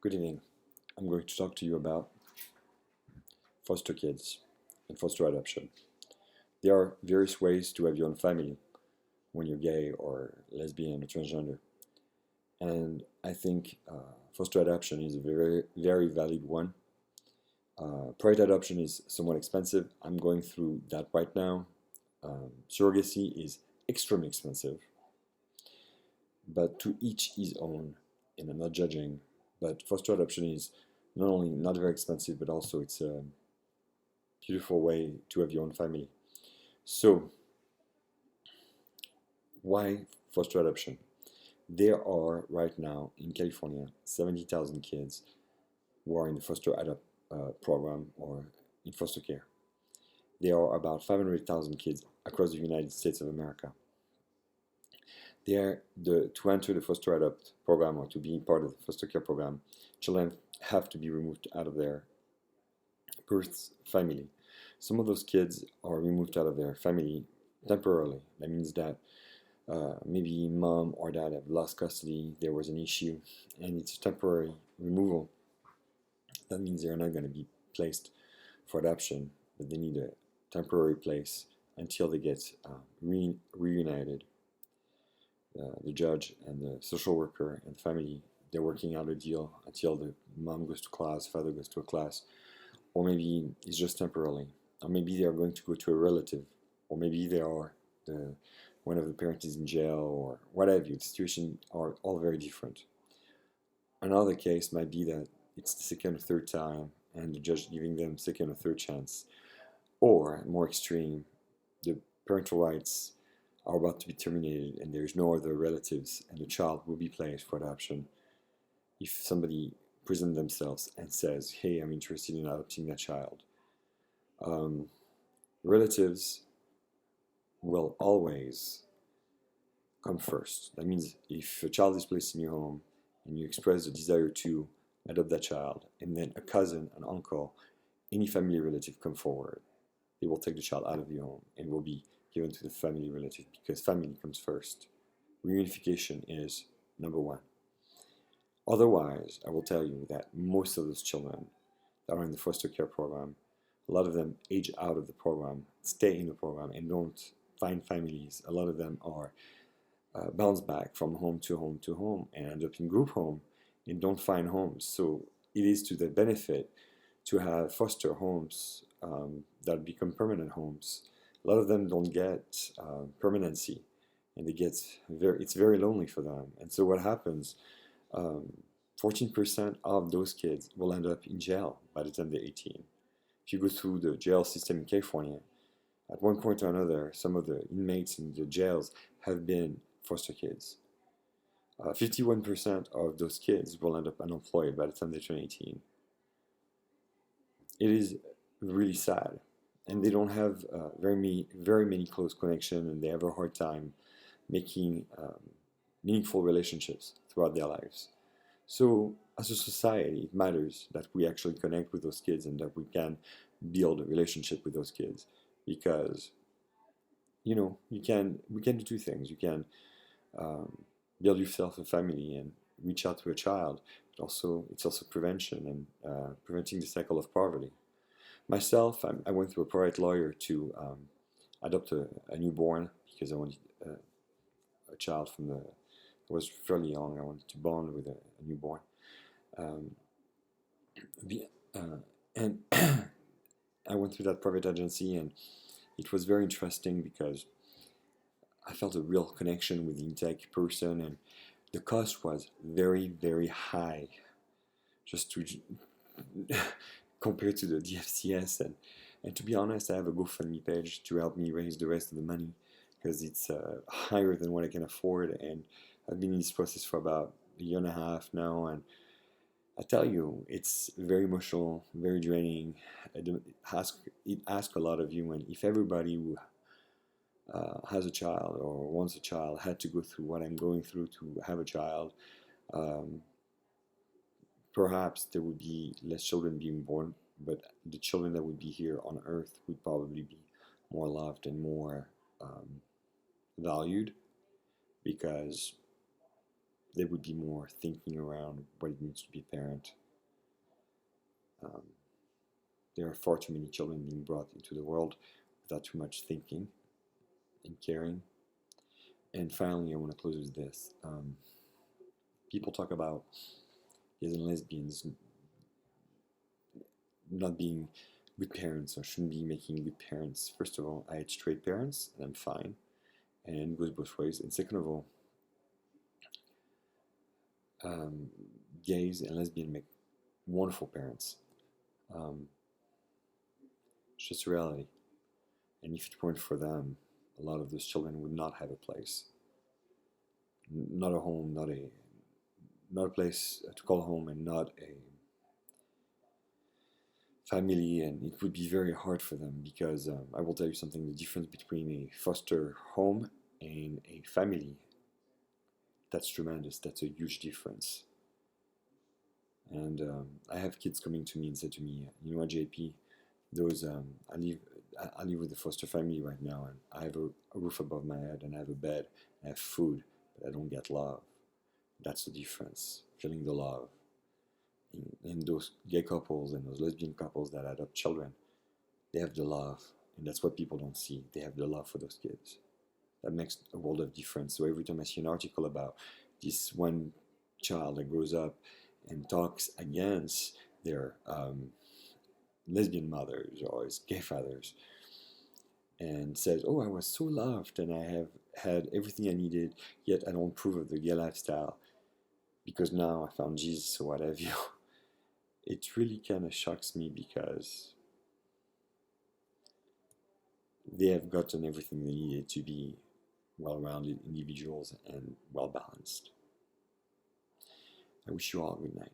Good evening. I'm going to talk to you about foster kids and foster adoption. There are various ways to have your own family when you're gay or lesbian or transgender. And I think foster adoption is a very, very valid one. Private adoption is somewhat expensive. I'm going through that right now. Surrogacy is extremely expensive, but to each his own, and I'm not judging. But foster adoption is not only not very expensive, but also it's a beautiful way to have your own family. So, why foster adoption? There are right now in California 70,000 kids who are in the foster adopt program or in foster care. There are about 500,000 kids across the United States of America. To enter the foster adopt program or to be part of the foster care program, children have to be removed out of their birth family. Some of those kids are removed out of their family temporarily. That means that maybe mom or dad have lost custody, there was an issue, and it's a temporary removal. That means they're not going to be placed for adoption, but they need a temporary place until they get reunited. The judge and the social worker and the family, they're working out a deal until the mom goes to class, father goes to a class, or maybe it's just temporarily, or maybe they are going to go to a relative, or maybe they are one of the parents is in jail, or whatever. The situations are all very different. Another case might be that it's the second or third time, and the judge giving them second or third chance, or more extreme, the parental rights are about to be terminated, and there's no other relatives, and the child will be placed for adoption. If somebody presents themselves and says, "Hey, I'm interested in adopting that child," um, relatives will always come first. That means if a child is placed in your home and you express the desire to adopt that child, and then a cousin, an uncle, any family relative come forward, they will take the child out of your home and will be given to the family relative because family comes first. Reunification is number one. Otherwise, I will tell you that most of those children that are in the foster care program, a lot of them age out of the program, stay in the program, and don't find families. A lot of them are bounce back from home to home to home and end up in group home and don't find homes. So it is to their benefit to have foster homes that become permanent homes. A lot of them don't get permanency, and it's very lonely for them. And so what happens? 14% of those kids will end up in jail by the time they're 18. If you go through the jail system in California, at one point or another, some of the inmates in the jails have been foster kids. 51% of those kids will end up unemployed by the time they turn 18. It is really sad, and they don't have very many close connections, and they have a hard time making meaningful relationships throughout their lives. So, as a society, it matters that we actually connect with those kids and that we can build a relationship with those kids, because we can do two things. You can build yourself a family and reach out to a child, but also it's also prevention and preventing the cycle of poverty. Myself, I went through a private lawyer to adopt a newborn because I wanted a child from the. I was fairly young. I wanted to bond with a newborn, um, and I went through that private agency, and it was very interesting because I felt a real connection with the intake person, and the cost was very, very high, just to compared to the DFCS. And to be honest, I have a GoFundMe page to help me raise the rest of the money because it's higher than what I can afford, and I've been in this process for about a year and a half now, and I tell you, it's very emotional, very draining. It asks a lot of you, and if everybody who has a child or wants a child had to go through what I'm going through to have a child, um, perhaps there would be less children being born, but the children that would be here on Earth would probably be more loved and more valued because there would be more thinking around what it means to be a parent. There are far too many children being brought into the world without too much thinking and caring. And finally, I want to close with this. People talk about gays and lesbians not being good parents or shouldn't be making good parents. First of all, I had straight parents, and I'm fine, and it goes both ways. And second of all, gays and lesbians make wonderful parents. It's just a reality. And if it weren't for them, a lot of those children would not have a place, not a home, not a place to call home, and not a family. And it would be very hard for them because I will tell you something: the difference between a foster home and a family, that's tremendous. That's a huge difference. And I have kids coming to me and say to me, you know what, JP, those I live with a foster family right now, and I have a roof above my head, and I have a bed, and I have food, but I don't get love. That's the difference. Feeling the love. And those gay couples and those lesbian couples that adopt children, they have the love, and that's what people don't see. They have the love for those kids. That makes a world of difference. So every time I see an article about this one child that grows up and talks against their lesbian mothers or his gay fathers and says, oh, I was so loved and I have had everything I needed, yet I don't approve of the gay lifestyle because now I found Jesus or what have you. It really kind of shocks me because they have gotten everything they needed to be well-rounded individuals and well-balanced. I wish you all a good night.